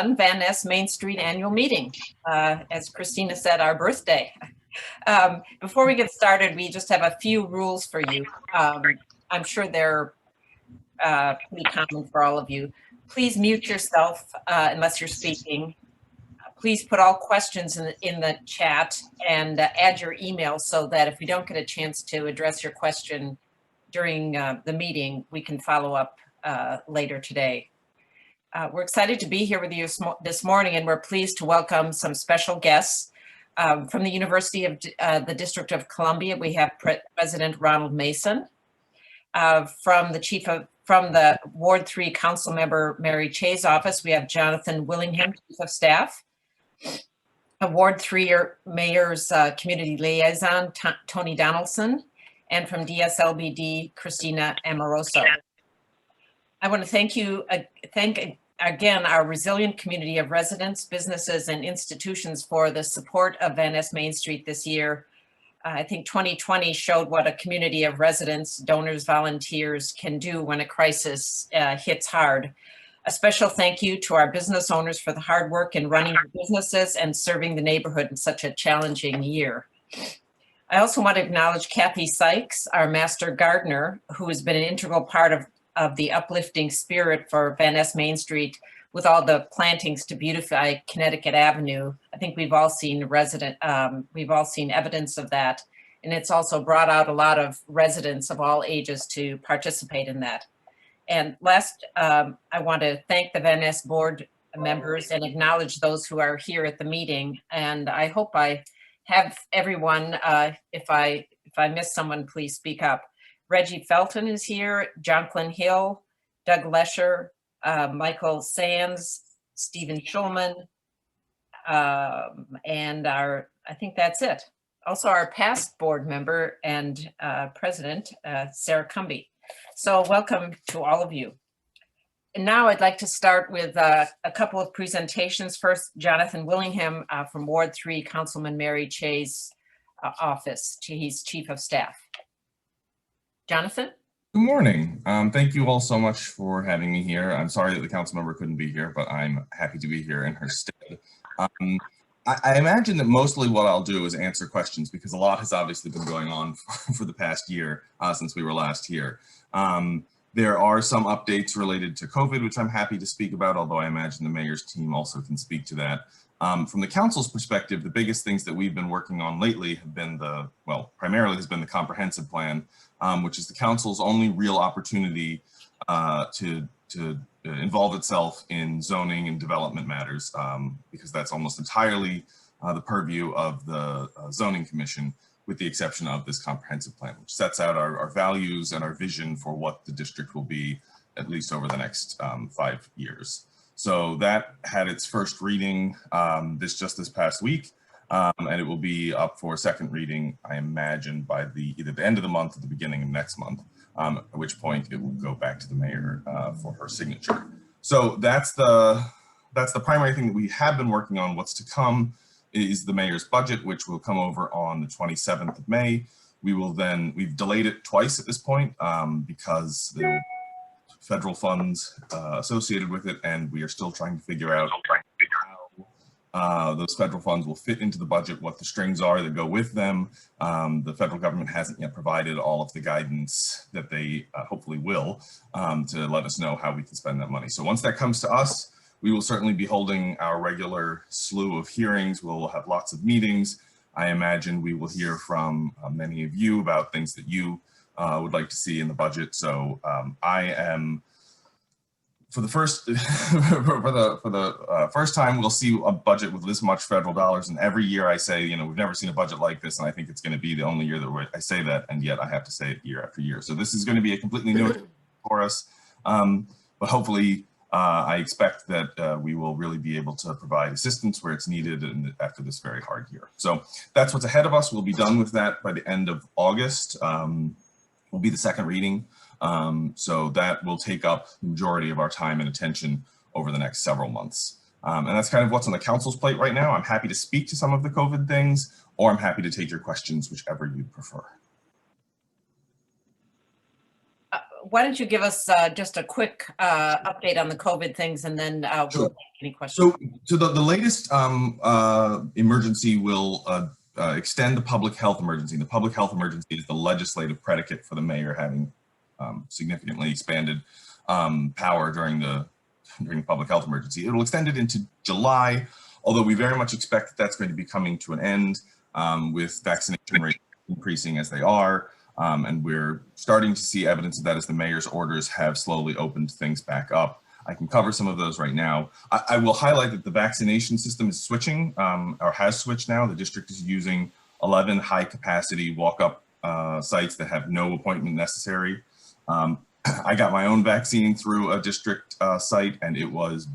fun Van Ness Main Street annual meeting. As Christina said, our birthday. Before we get started, we just have a few rules for you. I'm sure they're pretty common for all of you. Please mute yourself unless you're speaking. Please put all questions in the chat and add your email so that if we don't get a chance to address your question during the meeting, we can follow up later today. We're excited to be here with you this morning, and we're pleased to welcome some special guests. From the University of the District of Columbia, we have President Ronald Mason. From the Ward 3 Council Member Mary Chay's office, we have Jonathan Willingham, Chief of Staff. Ward 3 Mayor's Community Liaison, Tony Donaldson, and from DSLBD, Christina Amoroso. I want to thank again our resilient community of residents, businesses, and institutions for the support of Van Ness Main Street this year. I think 2020 showed what a community of residents, donors, volunteers can do when a crisis hits hard. A special thank you to our business owners for the hard work in running their businesses and serving the neighborhood in such a challenging year. I also want to acknowledge Kathy Sykes, our master gardener, who has been an integral part of the uplifting spirit for Van Ness Main Street with all the plantings to beautify Connecticut Avenue. I think we've all seen evidence of that. And it's also brought out a lot of residents of all ages to participate in that. And last, I want to thank the Van Ness board members and acknowledge those who are here at the meeting. And I hope I have everyone, if I miss someone, please speak up. Reggie Felton is here, Jonquilyn Hill, Doug Lesher, Michael Sands, Stephen Schulman, and I think that's it. Also our past board member and president, Sarah Cumby. So welcome to all of you. And now I'd like to start with a couple of presentations. First, Jonathan Willingham from Ward 3, Councilman Mary Chay's office. He's Chief of Staff. Jonathan? Good morning. Thank you all so much for having me here. I'm sorry that the council member couldn't be here, but I'm happy to be here in her stead. I imagine that mostly what I'll do is answer questions because a lot has obviously been going on for the past year since we were last here. There are some updates related to COVID, which I'm happy to speak about, although I imagine the mayor's team also can speak to that. From the council's perspective, the biggest things that we've been working on lately have been primarily has been the comprehensive plan, which is the council's only real opportunity to involve itself in zoning and development matters, because that's almost entirely the purview of the zoning commission, with the exception of this comprehensive plan, which sets out our values and our vision for what the district will be, at least over the next 5 years. So that had its first reading just this past week, and it will be up for a second reading, I imagine, by either the end of the month or the beginning of next month, at which point it will go back to the mayor for her signature. So that's the primary thing that we have been working on. What's to come is the mayor's budget, which will come over on the 27th of May. We've delayed it twice at this point because there are federal funds associated with it, and we are still trying to figure out how those federal funds will fit into the budget, what the strings are that go with them. The federal government hasn't yet provided all of the guidance that they hopefully will to let us know how we can spend that money. So once that comes to us, we will certainly be holding our regular slew of hearings. We'll have lots of meetings. I imagine we will hear from many of you about things that you would like to see in the budget. So I am, for the first first time, we'll see a budget with this much federal dollars. And every year I say, we've never seen a budget like this, and I think it's going to be the only year that I say that, and yet I have to say it year after year. So this is going to be a completely new experience for us, but hopefully. I expect that we will really be able to provide assistance where it's needed after this very hard year. So that's what's ahead of us. We'll be done with that by the end of August. Will be the second reading. So that will take up the majority of our time and attention over the next several months. And that's kind of what's on the council's plate right now. I'm happy to speak to some of the COVID things, or I'm happy to take your questions, whichever you prefer. why don't you give us just a quick update on the COVID things, and then we'll take any questions. So the latest emergency will extend the public health emergency. The public health emergency is the legislative predicate for the mayor having significantly expanded power during the public health emergency. It will extend it into July, although we very much expect that that's going to be coming to an end with vaccination rates increasing as they are. And we're starting to see evidence of that as the mayor's orders have slowly opened things back up. I can cover some of those right now. I will highlight that the vaccination system is switching or has switched now. The district is using 11 high capacity walk-up sites that have no appointment necessary. I got my own vaccine through a district site, and it was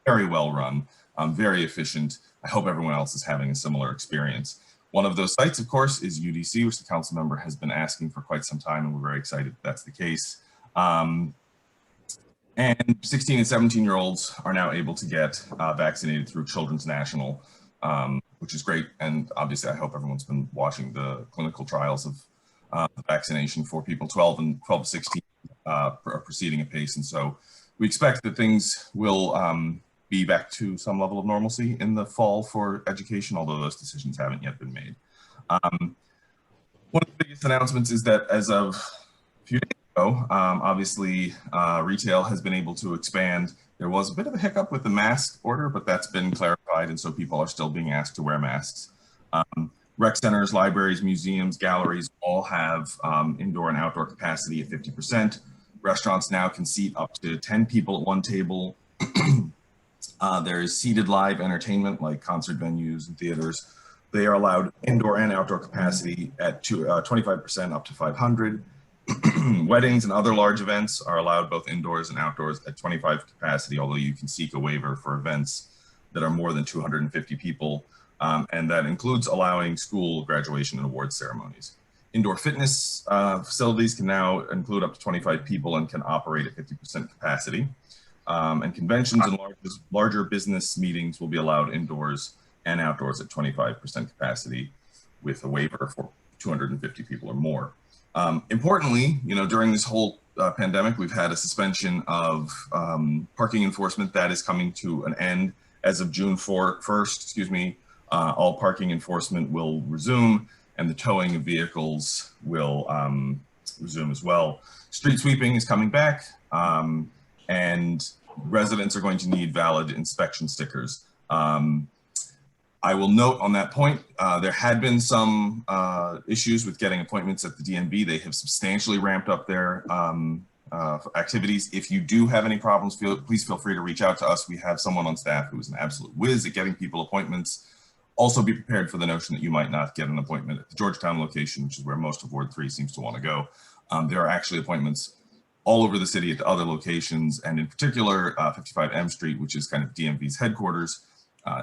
very well run, very efficient. I hope everyone else is having a similar experience. One of those sites, of course, is UDC, which the council member has been asking for quite some time, and we're very excited that's the case. And 16 and 17-year-olds are now able to get vaccinated through Children's National, which is great. And obviously, I hope everyone's been watching the clinical trials of vaccination for people 12 to 16 are proceeding apace. And so we expect that things will be back to some level of normalcy in the fall for education, although those decisions haven't yet been made. One of the biggest announcements is that as of a few days ago, obviously retail has been able to expand. There was a bit of a hiccup with the mask order, but that's been clarified, and so people are still being asked to wear masks. Rec centers, libraries, museums, galleries all have indoor and outdoor capacity at 50%. Restaurants now can seat up to 10 people at one table. There is seated live entertainment like concert venues and theaters. They are allowed indoor and outdoor capacity at 25% up to 500. Weddings and other large events are allowed both indoors and outdoors at 25 capacity, although you can seek a waiver for events that are more than 250 people. And that includes allowing school graduation and awards ceremonies. Indoor fitness facilities can now include up to 25 people and can operate at 50% capacity. And conventions and larger business meetings will be allowed indoors and outdoors at 25% capacity with a waiver for 250 people or more. Importantly, during this whole pandemic, we've had a suspension of parking enforcement that is coming to an end as of June 1st, all parking enforcement will resume and the towing of vehicles will resume as well. Street sweeping is coming back and residents are going to need valid inspection stickers. I will note on that point, there had been some issues with getting appointments at the DMV. They have substantially ramped up their activities. If you do have any problems, please feel free to reach out to us. We have someone on staff who is an absolute whiz at getting people appointments. Also be prepared for the notion that you might not get an appointment at the Georgetown location, which is where most of Ward 3 seems to want to go. There are actually appointments all over the city at the other locations, and in particular, 55 M Street, which is kind of DMV's headquarters,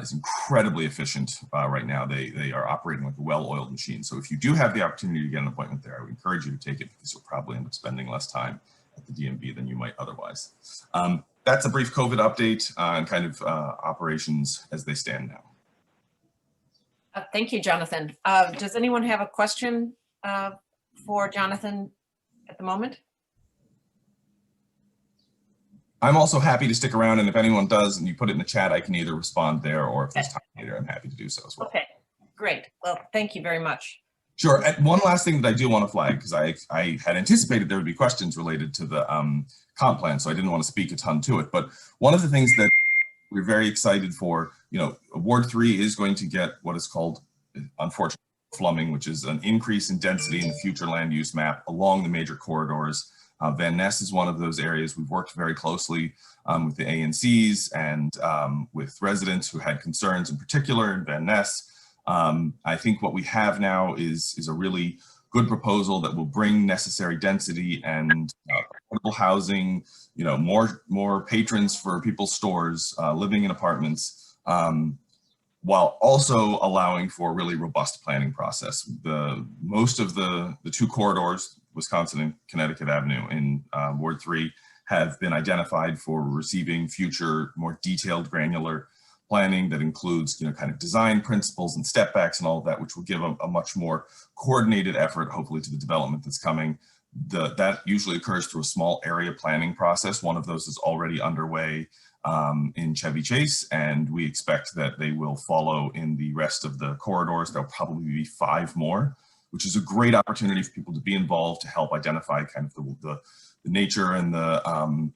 is incredibly efficient right now. They are operating like a well-oiled machine. So if you do have the opportunity to get an appointment there, I would encourage you to take it because you'll probably end up spending less time at the DMV than you might otherwise. That's a brief COVID update and kind of operations as they stand now. Thank you, Jonathan. Does anyone have a question for Jonathan at the moment? I'm also happy to stick around, and if anyone does and you put it in the chat, I can either respond there or if there's time later, I'm happy to do so as well. Okay, great. Well, thank you very much. Sure. And one last thing that I do want to flag, because I had anticipated there would be questions related to the comp plan, so I didn't want to speak a ton to it. But one of the things that we're very excited for, Ward 3 is going to get what is called, unfortunately, flumming, which is an increase in density in the future land use map along the major corridors. Van Ness is one of those areas. We've worked very closely with the ANCs and with residents who had concerns in particular in Van Ness. I think what we have now is a really good proposal that will bring necessary density and affordable housing, more patrons for people's stores, living in apartments, while also allowing for a really robust planning process. Most of the two corridors, Wisconsin and Connecticut Avenue in Ward 3, have been identified for receiving future, more detailed, granular planning that includes, kind of design principles and step backs and all of that, which will give a much more coordinated effort, hopefully, to the development that's coming. that usually occurs through a small area planning process. One of those is already underway in Chevy Chase, and we expect that they will follow in the rest of the corridors. There'll probably be 5 more, which is a great opportunity for people to be involved, to help identify kind of the nature and the,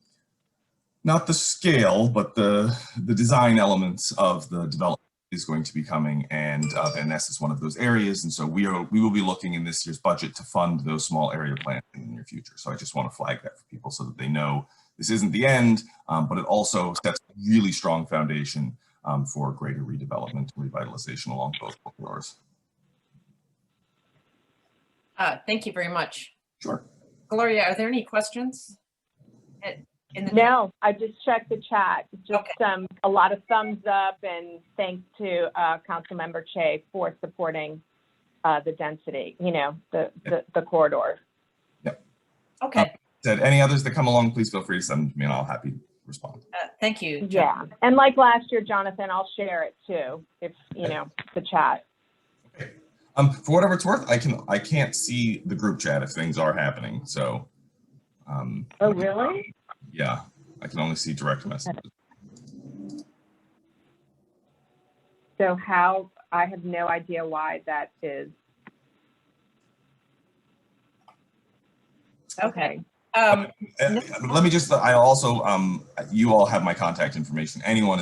not the scale, but the design elements of the development is going to be coming, and Van Ness is one of those areas. And so we will be looking in this year's budget to fund those small area plans in the near future. So I just want to flag that for people so that they know this isn't the end, but it also sets a really strong foundation for greater redevelopment and revitalization along both corridors. Thank you very much. Sure. Gloria, are there any questions? No, I just checked the chat. Just a lot of thumbs up, and thanks to Councilmember Che for supporting the density, the corridor. Yep. Okay. Said any others that come along, please feel free to send them to me and I'll happy to respond. Thank you. Yeah, and like last year, Jonathan, I'll share it too, if the chat. Okay. For whatever it's worth, I can't see the group chat if things are happening. So. Oh really? Yeah, I can only see direct messages. So I have no idea why that is. Okay. Let me just, I also, you all have my contact information. Anyone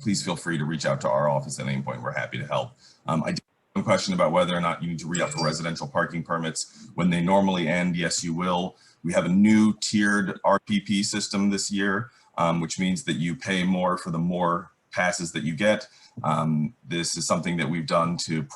please feel free to reach out to our office at any point. We're happy to help. I did have a question about whether or not you need to re-up for residential parking permits when they normally end. Yes, you will. We have a new tiered RPP system this year, which means that you pay more for the more passes that you get. This is something that we've done to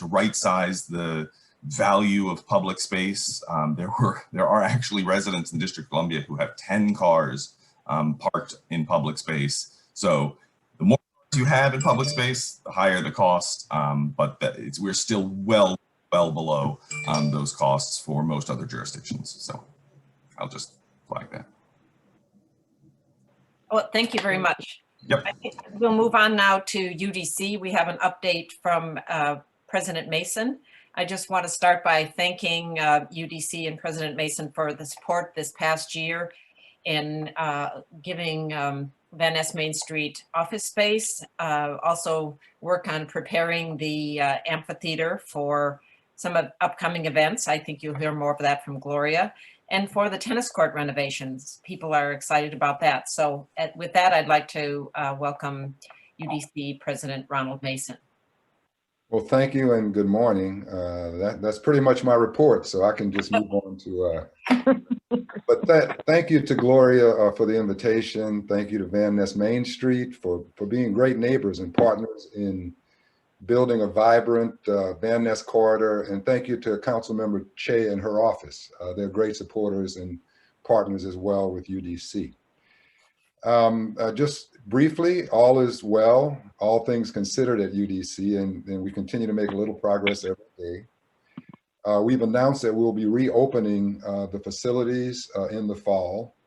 right size the value of public space. There are actually residents in the District of Columbia who have 10 cars parked in public space. So the more cars you have in public space, the higher the cost, but we're still well below those costs for most other jurisdictions. So I'll just flag that. Well, thank you very much. Yep. I think we'll move on now to UDC. We have an update from President Mason. I just want to start by thanking UDC and President Mason for the support this past year in giving Van Ness Main Street office space. Also work on preparing the amphitheater for some upcoming events. I think you'll hear more of that from Gloria. And for the tennis court renovations, people are excited about that. So with that, I'd like to welcome UDC President Ronald Mason. Well, thank you and good morning. That's pretty much my report, so I can just move on to. But thank you to Gloria for the invitation. Thank you to Van Ness Main Street for being great neighbors and partners in building a vibrant Van Ness corridor. And thank you to Councilmember Che and her office. They're great supporters and partners as well with UDC. Just briefly, all is well, all things considered at UDC, and we continue to make a little progress every day. We've announced that we'll be reopening the facilities in the fall.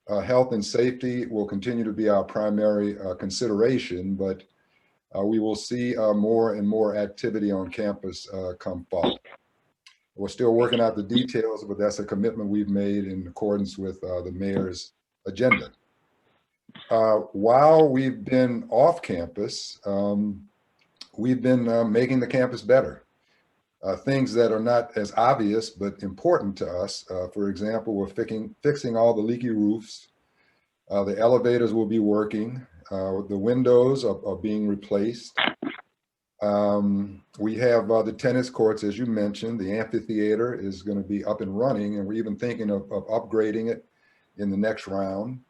Health and safety will continue to be our primary consideration, but we will see more and more activity on campus come fall. We're still working out the details, but that's a commitment we've made in accordance with the mayor's agenda. While we've been off campus, we've been making the campus better. Things that are not as obvious, but important to us. For example, we're fixing all the leaky roofs. The elevators will be working. The windows are being replaced. We have the tennis courts, as you mentioned. The amphitheater is going to be up and running, and we're even thinking of upgrading it in the next round.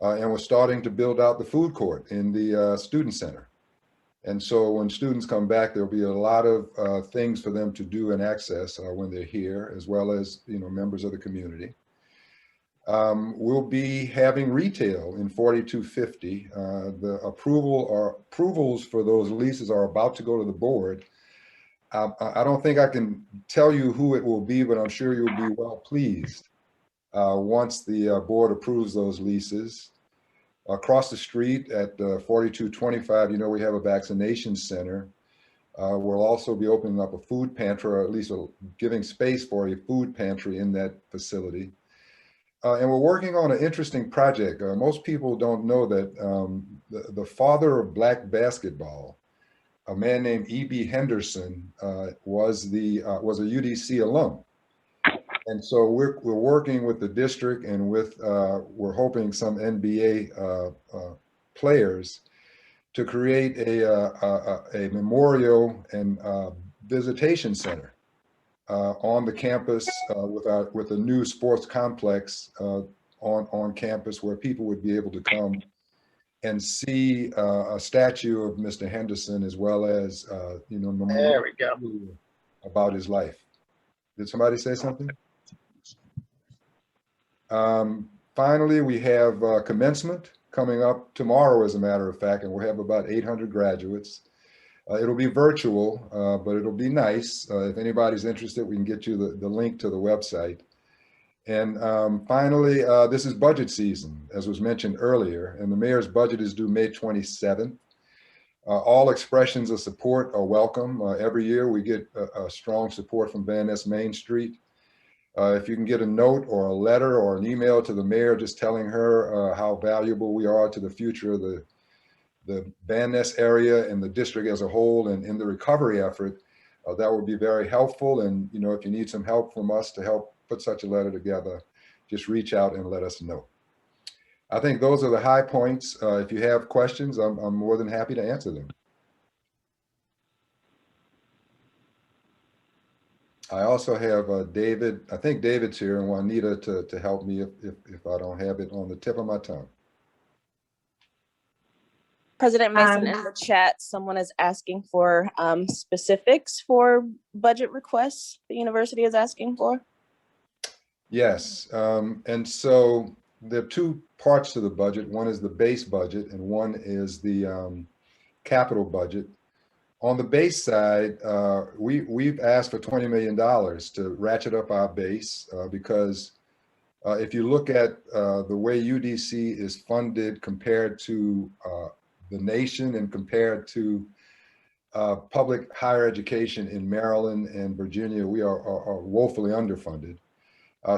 And we're starting to build out the food court in the student center. And so when students come back, there'll be a lot of things for them to do and access when they're here, as well as members of the community. We'll be having retail in 4250. The approvals for those leases are about to go to the board. I don't think I can tell you who it will be, but I'm sure you'll be well pleased once the board approves those leases. Across the street at 4225, we have a vaccination center. We'll also be opening up a food pantry, or at least giving space for a food pantry in that facility. And we're working on an interesting project. Most people don't know that the father of black basketball, a man named E.B. Henderson, was a UDC alum. And so we're working with the district, and we're hoping some NBA players to create a memorial and visitation center on the campus with a new sports complex on campus, where people would be able to come and see a statue of Mr. Henderson, as well as There we go. about his life. Did somebody say something? Finally, we have commencement coming up tomorrow, as a matter of fact, and we'll have about 800 graduates. It'll be virtual, but it'll be nice. If anybody's interested, we can get you the link to the website. And finally, this is budget season, as was mentioned earlier, and the mayor's budget is due May 27th. All expressions of support are welcome. Every year we get a strong support from Van Ness Main Street. If you can get a note or a letter or an email to the mayor just telling her how valuable we are to the future of the Van Ness area and the district as a whole, and in the recovery effort, that would be very helpful. And if you need some help from us to help put such a letter together, just reach out and let us know. I think those are the high points. If you have questions, I'm more than happy to answer them. I also have David. I think David's here, and Juanita to help me if I don't have it on the tip of my tongue. President Mason, in the chat, someone is asking for specifics for budget requests the university is asking for. Yes, and so there are two parts to the budget. One is the base budget, and one is the capital budget. On the base side, we've asked for $20 million to ratchet up our base because if you look at the way UDC is funded compared to the nation and compared to public higher education in Maryland and Virginia, we are woefully underfunded.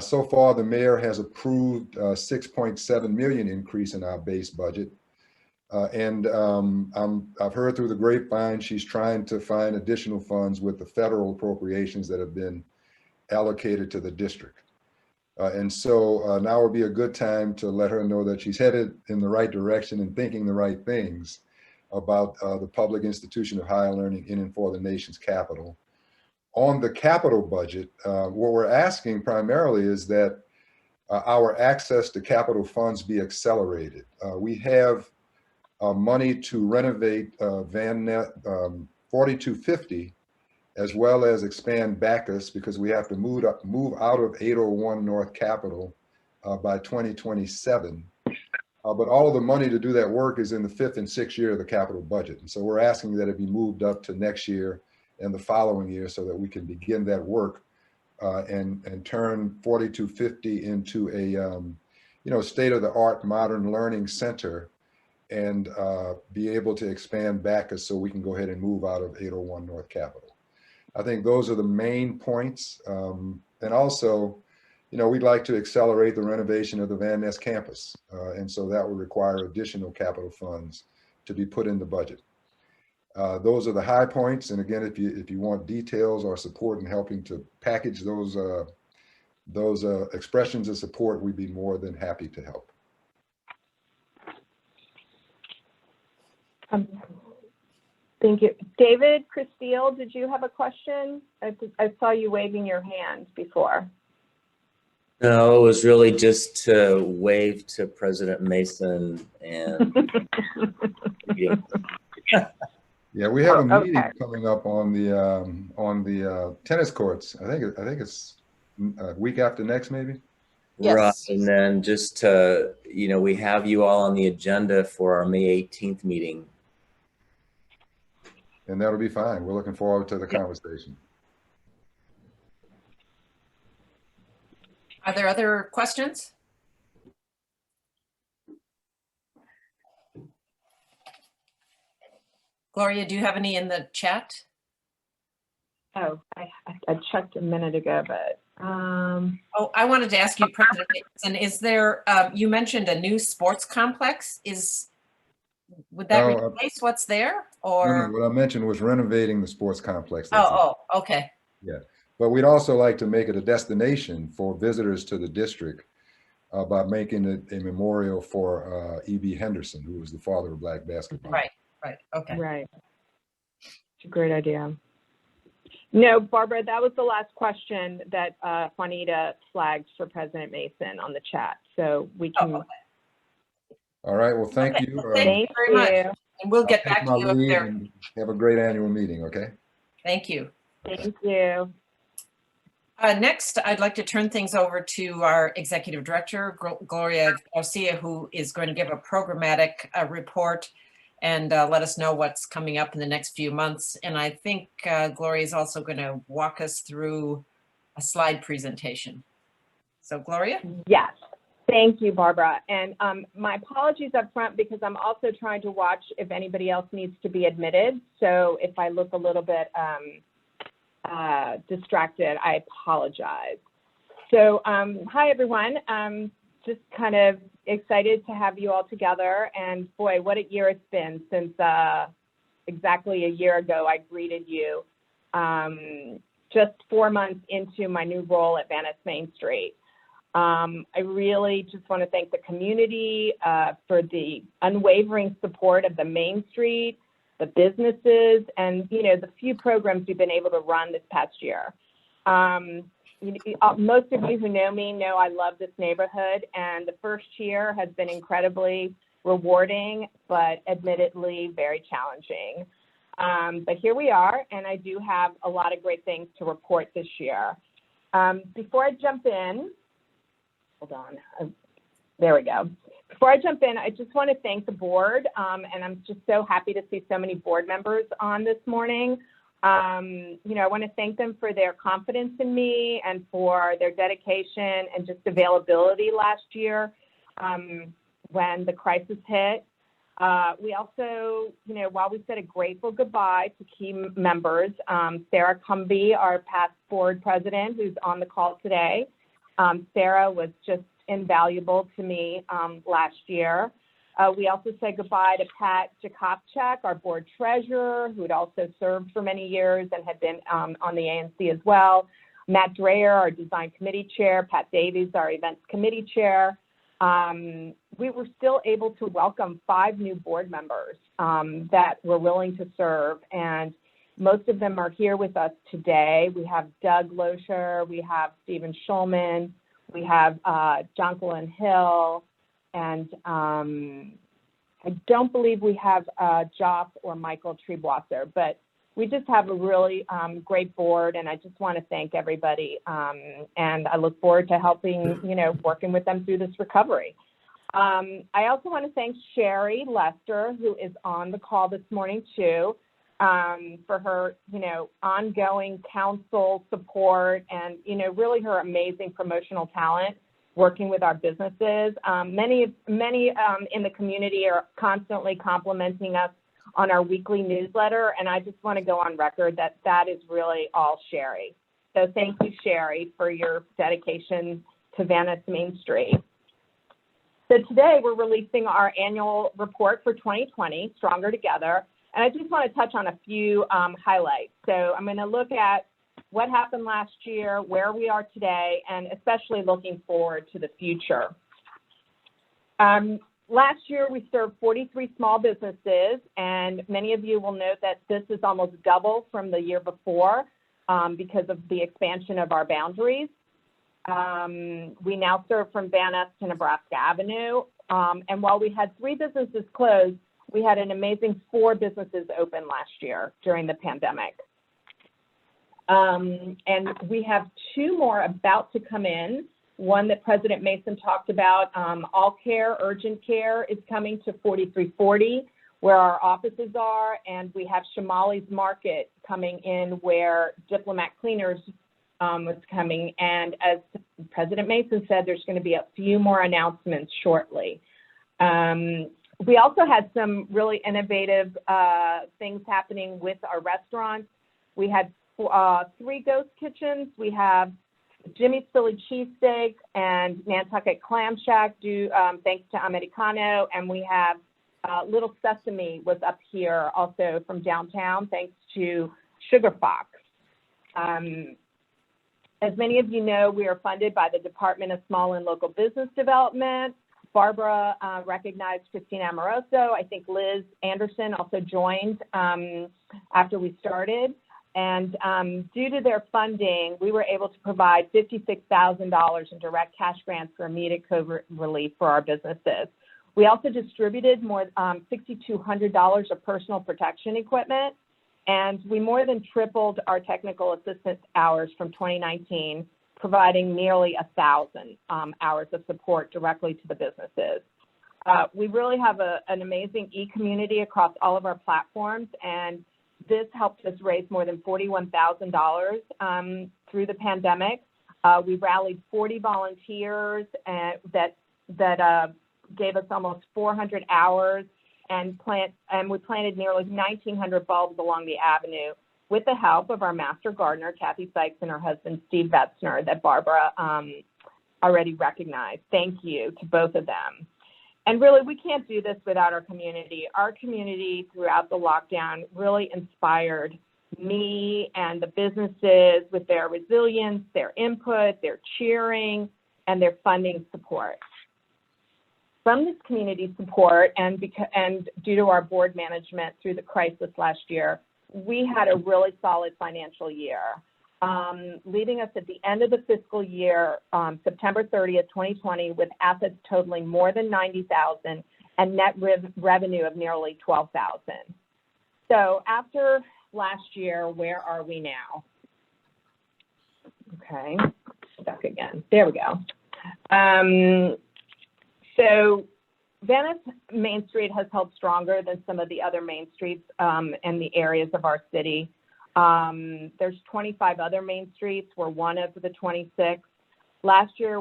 So far, the mayor has approved $6.7 million increase in our base budget. I've heard through the grapevine, she's trying to find additional funds with the federal appropriations that have been allocated to the district. So now would be a good time to let her know that she's headed in the right direction and thinking the right things about the public institution of higher learning in and for the nation's capital. On the capital budget, what we're asking primarily is that our access to capital funds be accelerated. We have money to renovate Van Ness 4250, as well as expand Bacchus, because we have to move out of 801 North Capitol by 2027. But all of the money to do that work is in the 5th and 6th year of the capital budget. And so we're asking that it be moved up to next year and the following year so that we can begin that work and turn 4250 into a state-of-the-art modern learning center, and be able to expand Bacchus so we can go ahead and move out of 801 North Capitol. I think those are the main points. And also, we'd like to accelerate the renovation of the Van Ness campus. And so that would require additional capital funds to be put in the budget. Those are the high points. And again, if you want details or support in helping to package those expressions of support, we'd be more than happy to help. Thank you. David Christille, did you have a question? I saw you waving your hand before. No, it was really just to wave to President Mason and Yeah, we have a meeting coming up on the tennis courts. I think it's a week after next, maybe. Yes. Right, and then just to we have you all on the agenda for our May 18th meeting. And that'll be fine. We're looking forward to the conversation. Are there other questions? Gloria, do you have any in the chat? Oh, I checked a minute ago, but, Oh, I wanted to ask you, President Mason, is there, you mentioned a new sports complex. Would that No, replace what's there no, or? what I mentioned was renovating the sports complex. That's it. Oh, okay. Yeah, but we'd also like to make it a destination for visitors to the district by making it a memorial for E.B. Henderson, who was the father of Black basketball. Right, okay. right. It's a great idea. No, Barbara, that was the last question that Juanita flagged for President Mason on the chat. So we can. Oh, okay. All right, well, thank you. Thank you very much. And we'll get I'll take back to my you if leave there. and have a great annual meeting, okay? Thank you. Thank you. Next, I'd like to turn things over to our Executive Director, Gloria Garcia, who is going to give a programmatic report and let us know what's coming up in the next few months. And I think Gloria is also going to walk us through a slide presentation. So Gloria? Yes. Thank you, Barbara. And my apologies up front because I'm also trying to watch if anybody else needs to be admitted. So if I look a little bit distracted, I apologize. So hi, everyone. Just kind of excited to have you all together. And boy, what a year it's been since exactly a year ago I greeted you. Just 4 months into my new role at Van Ness Main Street. I really just want to thank the community for the unwavering support of the Main Street, the businesses, and the few programs we've been able to run this past year. Most of you who know me know I love this neighborhood, and the first year has been incredibly rewarding, but admittedly very challenging. But here we are, and I do have a lot of great things to report this year. Before I jump in, hold on, there we go. Before I jump in, I just want to thank the board, and I'm just so happy to see so many board members on this morning. I want to thank them for their confidence in me and for their dedication and just availability last year when the crisis hit. We also, while we said a grateful goodbye to key members, Sarah Cumby, our past board president, who's on the call today. Sarah was just invaluable to me last year. We also said goodbye to Pat Jakopchak, our board treasurer, who had also served for many years and had been on the ANC as well. Matt Dreyer, our design committee chair. Pat Davies, our events committee chair. We were still able to welcome 5 new board members that were willing to serve, and most of them are here with us today. We have Doug Loescher, we have Stephen Schulman, we have Jonquilyn Hill, and I don't believe we have Joff or Michael Treebwasser, but we just have a really great board, and I just want to thank everybody, and I look forward to helping, working with them through this recovery. I also want to thank Sherry Lester, who is on the call this morning too, for her, ongoing counsel support and, really her amazing promotional talent working with our businesses. Many in the community are constantly complimenting us on our weekly newsletter, and I just want to go on record that that is really all Sherry. So thank you, Sherry, for your dedication to Van Ness Main Street. So today we're releasing our annual report for 2020, Stronger Together, and I just want to touch on a few highlights. So I'm going to look at what happened last year, where we are today, and especially looking forward to the future. Last year, we served 43 small businesses, and many of you will note that this is almost double from the year before because of the expansion of our boundaries. We now serve from Van Ness to Nebraska Avenue, and while we had 3 businesses closed, we had an amazing 4 businesses open last year during the pandemic. And we have 2 more about to come in. One that President Mason talked about, All Care, Urgent Care is coming to 4340, where our offices are, and we have Shamali's Market coming in where Diplomat Cleaners is coming. And as President Mason said, there's going to be a few more announcements shortly. We also had some really innovative things happening with our restaurants. We had three ghost kitchens. We have Jimmy's Philly Cheesesteak and Nantucket Clam Shack, thanks to Americano. And we have Little Sesame was up here also from downtown, thanks to Sugar Fox. As many of you know, we are funded by the Department of Small and Local Business Development. Barbara recognized Christina Amoroso. I think Liz Anderson also joined after we started. And due to their funding, we were able to provide $56,000 in direct cash grants for immediate COVID relief for our businesses. We also distributed more $6,200 of personal protection equipment, and we more than tripled our technical assistance hours from 2019, providing nearly 1,000 hours of support directly to the businesses. We really have an amazing e-community across all of our platforms, and this helped us raise more than $41,000 through the pandemic. We rallied 40 volunteers that gave us almost 400 hours, and we planted nearly 1,900 bulbs along the avenue with the help of our master gardener, Kathy Sykes, and her husband, Steve Vetzner, that Barbara already recognized. Thank you to both of them. And really, we can't do this without our community. Our community throughout the lockdown really inspired me and the businesses with their resilience, their input, their cheering, and their funding support. From this community support and due to our board management through the crisis last year, we had a really solid financial year, leaving us at the end of the fiscal year, September 30th, 2020, with assets totaling more than $90,000 and net revenue of nearly $12,000. So after last year, where are we now? Okay, stuck again. There we go. So Venice Main Street has held stronger than some of the other main streets in the areas of our city. There's 25 other main streets. We're one of the 26. Last year,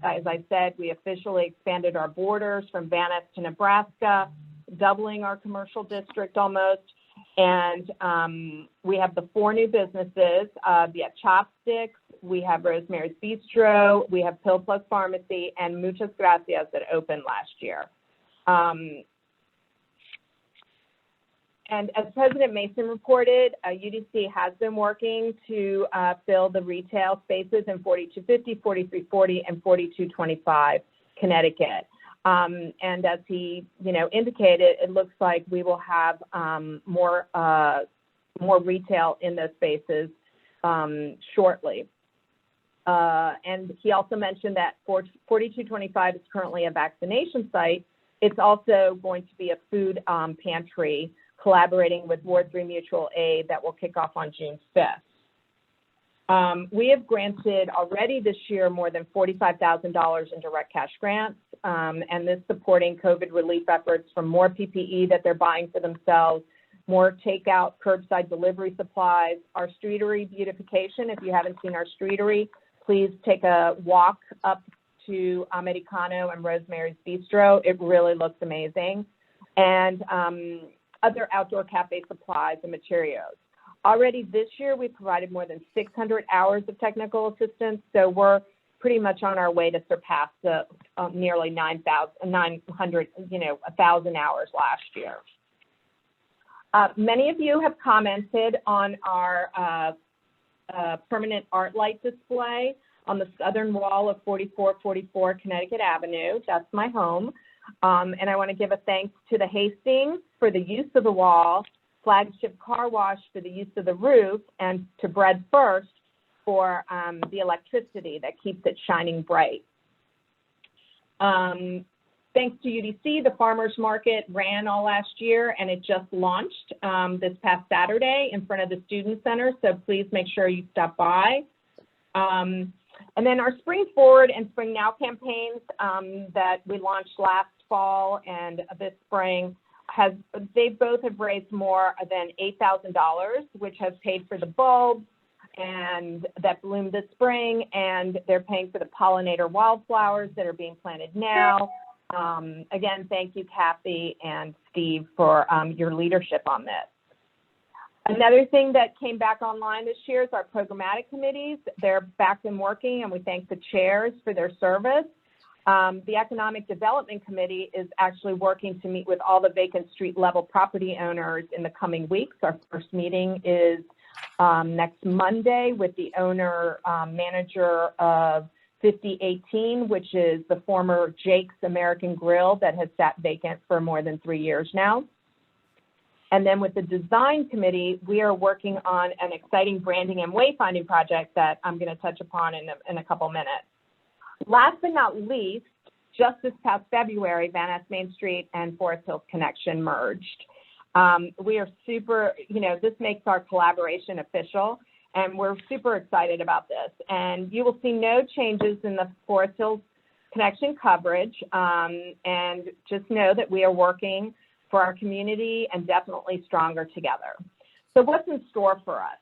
as I said, we officially expanded our borders from Venice to Nebraska, doubling our commercial district almost. And we have the 4 new businesses. We have Chopsticks, we have Rosemary's Bistro, we have Pill Plus Pharmacy, and Muchas Gracias that opened last year. And as President Mason reported, UDC has been working to fill the retail spaces in 4250, 4340, and 4225 Connecticut. And as he, indicated, it looks like we will have more retail in those spaces shortly. And he also mentioned that 4225 is currently a vaccination site. It's also going to be a food pantry, collaborating with Ward 3 Mutual Aid that will kick off on June 5th. We have granted already this year more than $45,000 in direct cash grants, and this supporting COVID relief efforts from more PPE that they're buying for themselves, more takeout, curbside delivery supplies, our streetery beautification. If you haven't seen our streetery, please take a walk up to Americano and Rosemary's Bistro. It really looks amazing. And other outdoor cafe supplies and materials. Already this year, we provided more than 600 hours of technical assistance, so we're pretty much on our way to surpass the nearly 900, 1,000 hours last year. Many of you have commented on our permanent art light display on the southern wall of 4444 Connecticut Avenue. That's my home. And I want to give a thanks to the Hastings for the use of the wall, Flagship Car Wash for the use of the roof, and to Bread First for the electricity that keeps it shining bright. Thanks to UDC, the farmers market ran all last year, and it just launched this past Saturday in front of the Student Center, so please make sure you stop by. And then our Spring Forward and Spring Now campaigns that we launched last fall and this spring, they both have raised more than $8,000, which has paid for the bulbs and that bloomed this spring, and they're paying for the pollinator wildflowers that are being planted now. Again, thank you, Kathy and Steve, for your leadership on this. Another thing that came back online this year is our programmatic committees. They're back and working, and we thank the chairs for their service. The Economic Development Committee is actually working to meet with all the vacant street level property owners in the coming weeks. Our first meeting is next Monday with the owner manager of 5018, which is the former Jake's American Grill that has sat vacant for more than 3 years now. And then with the Design Committee, we are working on an exciting branding and wayfinding project that I'm going to touch upon in a couple minutes. Last but not least, just this past February, Van Ness Main Street and Forest Hills Connection merged. We are super, this makes our collaboration official, and we're super excited about this. And you will see no changes in the Forest Hills Connection coverage, and just know that we are working for our community and definitely stronger together. So what's in store for us?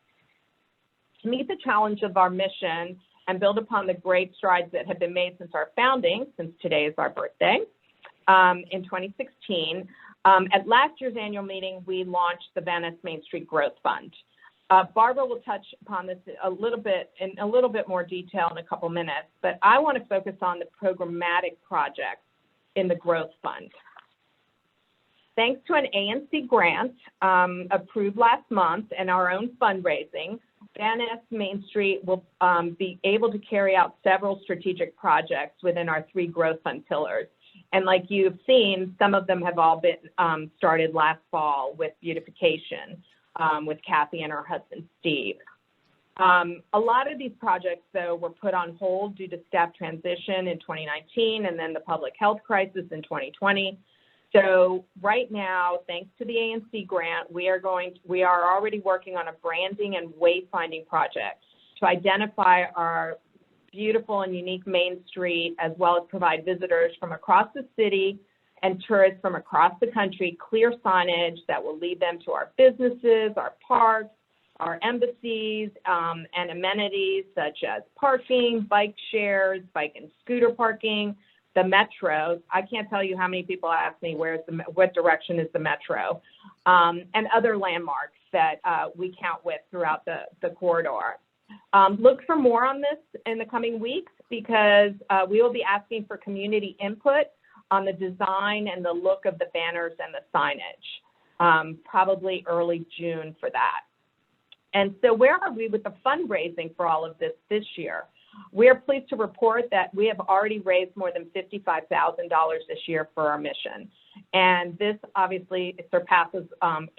To meet the challenge of our mission and build upon the great strides that have been made since our founding, since today is our birthday, in 2016, at last year's annual meeting, we launched the Van Ness Main Street Growth Fund. Barbara will touch upon this in a little bit more detail in a couple minutes, but I want to focus on the programmatic projects in the Growth Fund. Thanks to an ANC grant approved last month and our own fundraising, Van Ness Main Street will be able to carry out several strategic projects within our 3 Growth Fund pillars. And like you've seen, some of them have all been started last fall with beautification with Kathy and her husband, Steve. A lot of these projects, though, were put on hold due to staff transition in 2019 and then the public health crisis in 2020. So right now, thanks to the ANC grant, we are already working on a branding and wayfinding project to identify our beautiful and unique Main Street, as well as provide visitors from across the city and tourists from across the country clear signage that will lead them to our businesses, our parks, our embassies, and amenities such as parking, bike shares, bike and scooter parking, the metro. I can't tell you how many people ask me what direction is the metro, and other landmarks that we count with throughout the corridor. Look for more on this in the coming weeks, because we will be asking for community input on the design and the look of the banners and the signage, probably early June for that. And so where are we with the fundraising for all of this year? We are pleased to report that we have already raised more than $55,000 this year for our mission. And this obviously surpasses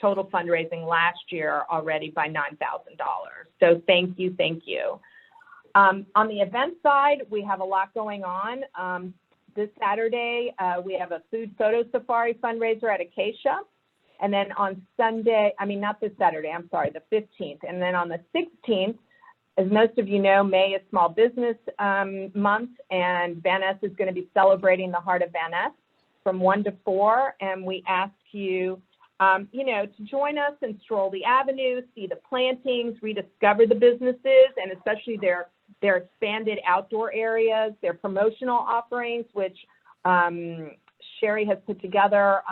total fundraising last year already by $9,000. So thank you, thank you. On the event side, we have a lot going on. This Saturday, we have a food photo safari fundraiser at Acacia. And then on Sunday, not this Saturday, I'm sorry, the 15th. And then on the 16th, as most of you know, May is Small Business Month, and Van Ness is going to be celebrating the heart of Van Ness from 1 to 4. And we ask you, to join us and stroll the avenue, see the plantings, rediscover the businesses, and especially their expanded outdoor areas, their promotional offerings, which Sherry has put together,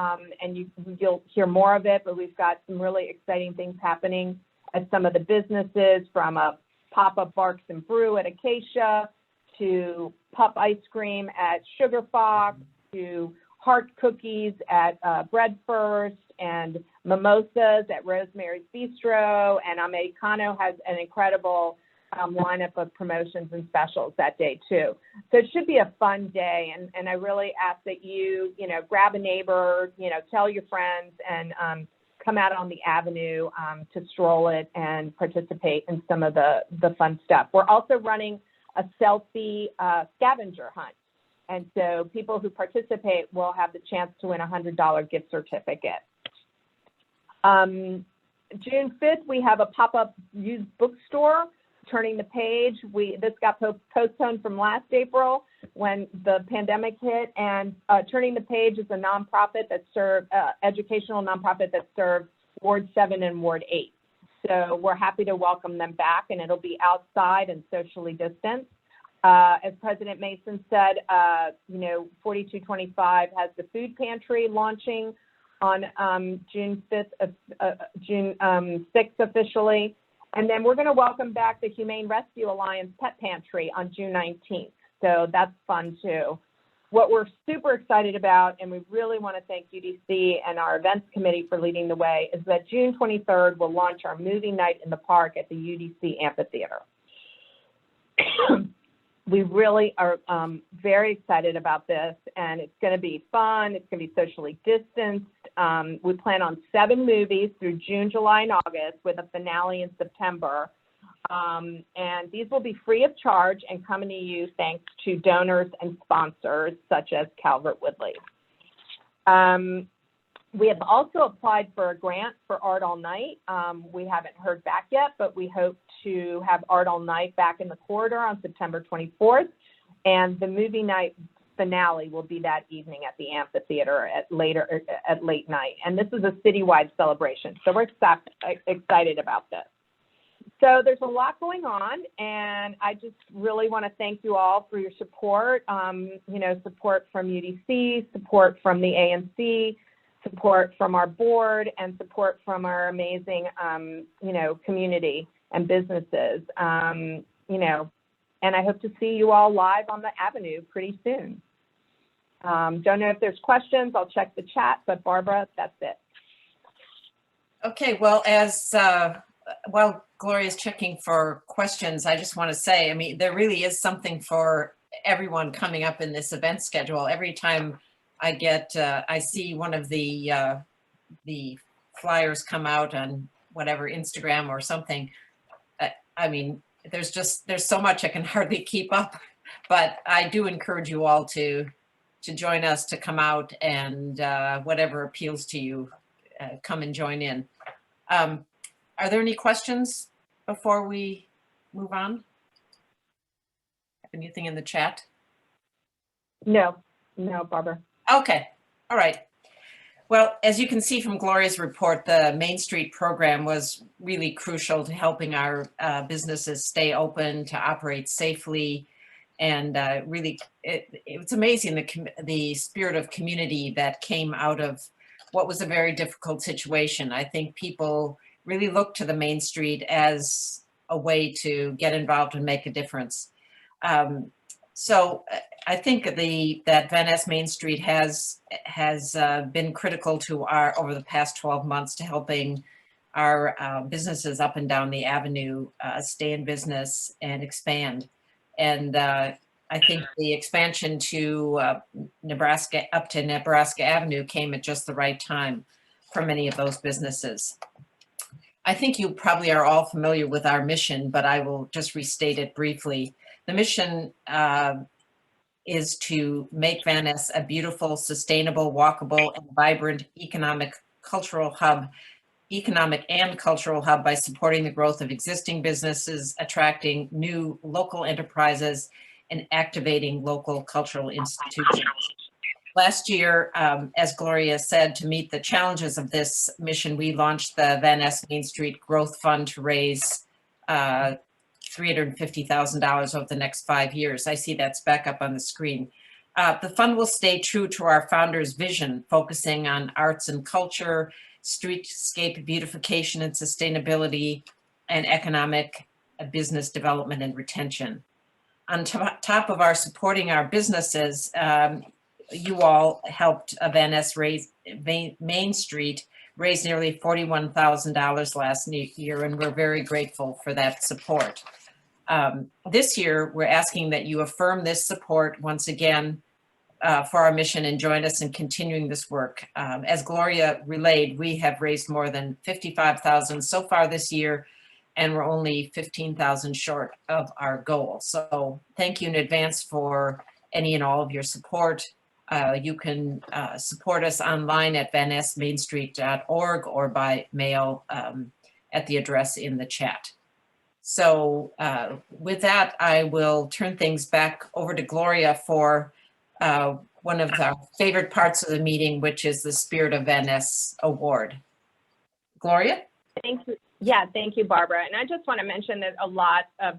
and you'll hear more of it, but we've got some really exciting things happening at some of the businesses, from a pop-up Barks and Brew at Acacia, to Pup Ice Cream at Sugar Fox, to Heart Cookies at Bread First, and Mimosas at Rosemary's Bistro, and Americano has an incredible lineup of promotions and specials that day too. So it should be a fun day, and I really ask that you, grab a neighbor, tell your friends, and come out on the avenue to stroll it and participate in some of the fun stuff. We're also running a selfie scavenger hunt. And so people who participate will have the chance to win a $100 gift certificate. June 5th, we have a pop-up used bookstore, Turning the Page. This got postponed from last April when the pandemic hit, and Turning the Page is a nonprofit that serves, educational nonprofit that serves Ward 7 and Ward 8. So we're happy to welcome them back, and it'll be outside and socially distanced. As President Mason said, 4225 has the food pantry launching on June 6th officially. And then we're going to welcome back the Humane Rescue Alliance Pet Pantry on June 19th. So that's fun too. What we're super excited about, and we really want to thank UDC and our events committee for leading the way, is that June 23rd, we'll launch our movie night in the park at the UDC Amphitheater. We really are very excited about this, and it's going to be fun. It's going to be socially distanced. We plan on 7 movies through June, July, and August, with a finale in September. And these will be free of charge and coming to you thanks to donors and sponsors such as Calvert Woodley. We have also applied for a grant for Art All Night. We haven't heard back yet, but we hope to have Art All Night back in the corridor on September 24th. And the movie night finale will be that evening at the amphitheater at late night. And this is a citywide celebration. So we're excited about this. So there's a lot going on, and I just really want to thank you all for your support, support from UDC, support from the ANC, support from our board, and support from our amazing, community and businesses, and I hope to see you all live on the Avenue pretty soon. Don't know if there's questions. I'll check the chat, but Barbara, that's it. Okay, well, while Gloria's checking for questions, I just want to say, I mean, there really is something for everyone coming up in this event schedule. Every time I see one of the flyers come out on whatever, Instagram or something. I mean, there's so much I can hardly keep up, but I do encourage you all to join us, to come out, and whatever appeals to you, come and join in. Are there any questions before we move on? Anything in the chat? No, Barbara. Okay, all right. Well, as you can see from Gloria's report, the Main Street program was really crucial to helping our businesses stay open, to operate safely, and really, it's amazing the spirit of community that came out of what was a very difficult situation. I think people really look to the Main Street as a way to get involved and make a difference. So I think that Van Ness Main Street has been critical to over the past 12 months to helping our businesses up and down the avenue stay in business and expand. And I think the expansion to up to Nebraska Avenue came at just the right time for many of those businesses. I think you probably are all familiar with our mission, but I will just restate it briefly. The mission is to make Van Ness a beautiful, sustainable, walkable, and vibrant economic and cultural hub by supporting the growth of existing businesses, attracting new local enterprises, and activating local cultural institutions. Last year, as Gloria said, to meet the challenges of this mission, we launched the Van Ness Main Street Growth Fund to raise $350,000 over the next 5 years. I see that's back up on the screen. The fund will stay true to our founder's vision, focusing on arts and culture, streetscape beautification and sustainability, and economic business development and retention. On top of our supporting our businesses, you all helped Van Ness Main Street raise nearly $41,000 last year, and we're very grateful for that support. This year, we're asking that you affirm this support once again for our mission and join us in continuing this work. As Gloria relayed, we have raised more than $55,000 so far this year, and we're only $15,000 short of our goal. So thank you in advance for any and all of your support. You can support us online at vannessmainstreet.org or by mail at the address in the chat. So with that, I will turn things back over to Gloria for one of our favorite parts of the meeting, which is the Spirit of Van Ness Award. Gloria? Thank you. Yeah, thank you, Barbara. And I just want to mention that a lot of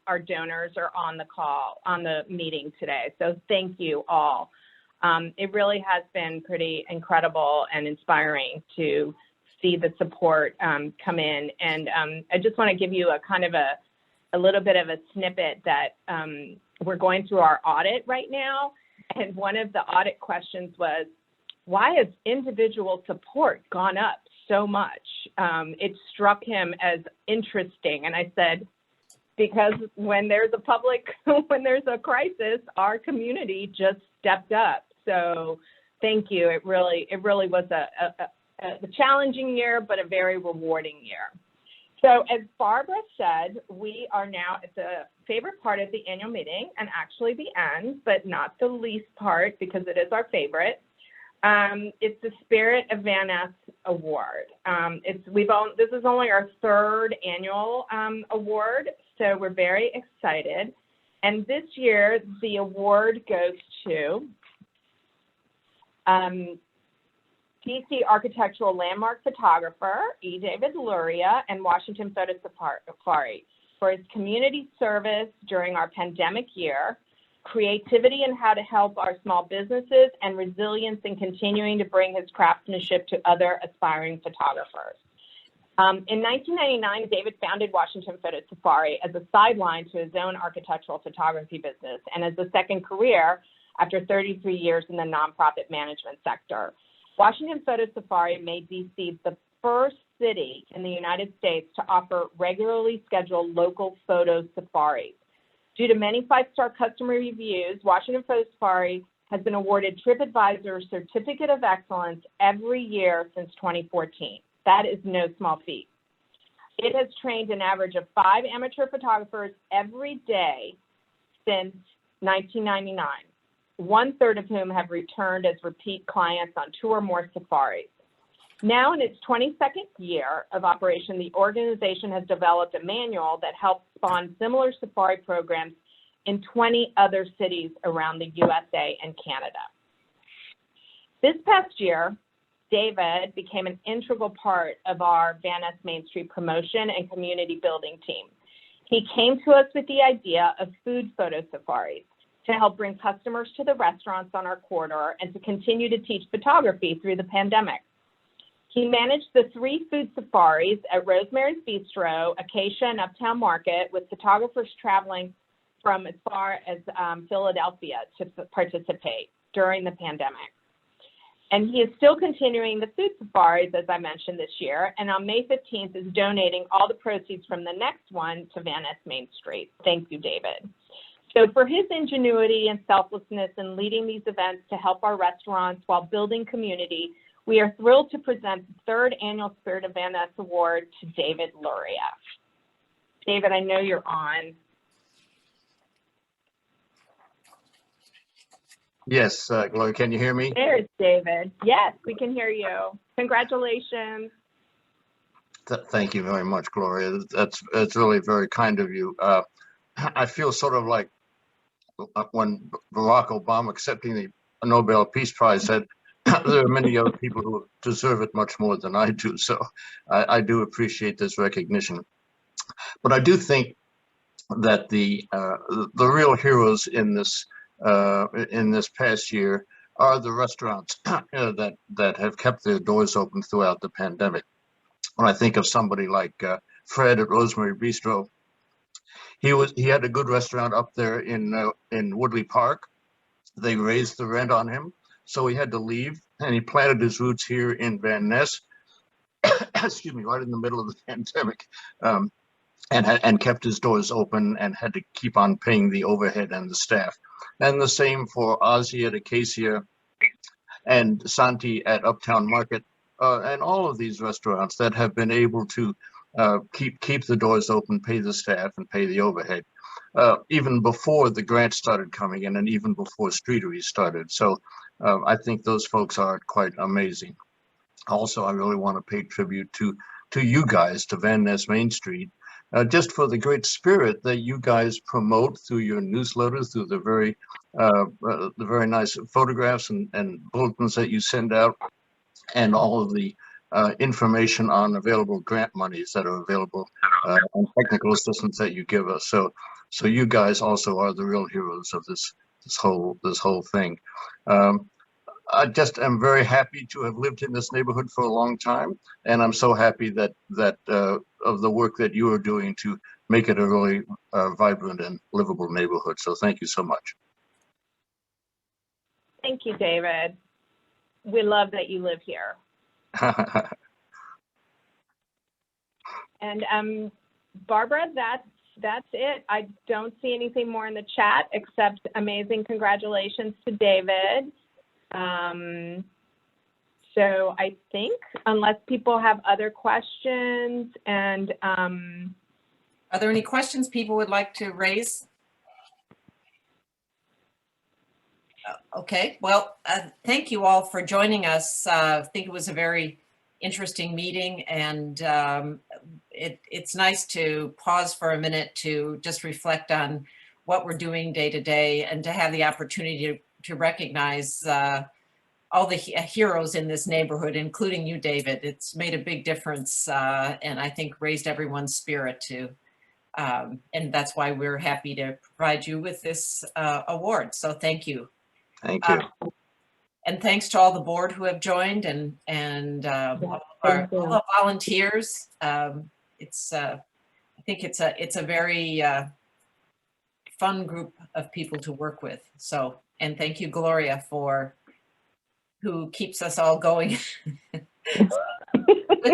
our donors are on the call, on the meeting today. So thank you all. It really has been pretty incredible and inspiring to see the support come in. And I just want to give you a kind of a little bit of a snippet that we're going through our audit right now. And one of the audit questions was, why has individual support gone up so much? It struck him as interesting. And I said, because when there's when there's a crisis, our community just stepped up. So thank you. It really was a challenging year, but a very rewarding year. So as Barbara said, we are now at the favorite part of the annual meeting, and actually the end, but not the least part because it is our favorite. It's the Spirit of Van Ness Award. This is only our third annual award, so we're very excited. And this year, the award goes to DC Architectural Landmark Photographer, E. David Luria, and Washington Photo Safari for his community service during our pandemic year, creativity in how to help our small businesses, and resilience in continuing to bring his craftsmanship to other aspiring photographers. In 1999, David founded Washington Photo Safari as a sideline to his own architectural photography business and as a second career after 33 years in the nonprofit management sector. Washington Photo Safari made DC the first city in the United States to offer regularly scheduled local photo safaris. Due to many five-star customer reviews, Washington Photo Safari has been awarded TripAdvisor Certificate of Excellence every year since 2014. That is no small feat. It has trained an average of 5 amateur photographers every day since 1999. 1/3 of whom have returned as repeat clients on 2 or more safaris. Now in its 22nd year of operation, the organization has developed a manual that helps spawn similar safari programs in 20 other cities around the USA and Canada. This past year, David became an integral part of our Van Ness Main Street promotion and community building team. He came to us with the idea of food photo safaris to help bring customers to the restaurants on our corridor and to continue to teach photography through the pandemic. He managed the 3 food safaris at Rosemary's Bistro, Acacia, and Uptown Market, with photographers traveling from as far as Philadelphia to participate during the pandemic. And he is still continuing the food safaris, as I mentioned, this year, and on May 15th is donating all the proceeds from the next one to Van Ness Main Street. Thank you, David. So for his ingenuity and selflessness in leading these events to help our restaurants while building community, we are thrilled to present the 3rd annual Spirit of Van Ness Award to David Luria. David, I know you're on. Yes, Gloria, can you hear me? There's David. Yes, we can hear you. Congratulations. Thank you very much, Gloria. That's really very kind of you. I feel sort of like when Barack Obama accepting the Nobel Peace Prize said, there are many other people who deserve it much more than I do. So I do appreciate this recognition. But I do think that the real heroes in this past year are the restaurants that have kept their doors open throughout the pandemic. When I think of somebody like Fred at Rosemary Bistro, he had a good restaurant up there in Woodley Park. They raised the rent on him, so he had to leave, and he planted his roots here in Van Ness, excuse me, right in the middle of the pandemic, and kept his doors open and had to keep on paying the overhead and the staff. And the same for Ozzy at Acacia and Santi at Uptown Market, and all of these restaurants that have been able to keep the doors open, pay the staff, and pay the overhead, even before the grants started coming in and even before Streeteries started. So I think those folks are quite amazing. Also, I really want to pay tribute to you guys, to Van Ness Main Street, just for the great spirit that you guys promote through your newsletters, through the very nice photographs and bulletins that you send out, and all of the information on available grant monies that are available, and technical assistance that you give us. So you guys also are the real heroes of this whole thing. I just am very happy to have lived in this neighborhood for a long time, and I'm so happy that of the work that you are doing to make it a really vibrant and livable neighborhood. So thank you so much. Thank you, David. We love that you live here. And Barbara, that's it. I don't see anything more in the chat except amazing congratulations to David. So I think unless people have other questions and Are there any questions people would like to raise? Okay, well, thank you all for joining us. I think it was a very interesting meeting, and it's nice to pause for a minute to just reflect on what we're doing day to day and to have the opportunity to recognize all the heroes in this neighborhood, including you, David. It's made a big difference and I think raised everyone's spirit too. And that's why we're happy to provide you with this award. So thank you. Thank you. And thanks to all the board who have joined and all the volunteers. I think it's a very fun group of people to work with. So, and thank you, Gloria, who keeps us all going. With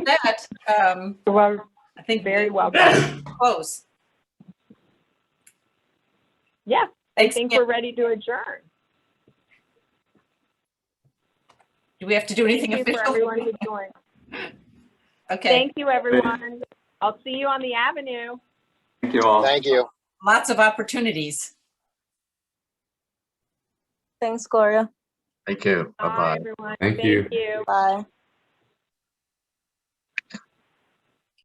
that, well, I think very welcome. Close. Yeah, Thanks I think again. we're ready to adjourn. Do we have to do anything Thank you official? for everyone who joined. Okay. Thank you, everyone. I'll see you on the avenue. Thank you all. Thank you. Lots of opportunities. Thanks, Gloria. Thank you. Bye, Bye-bye. everyone. Thank Thank you. you. Bye.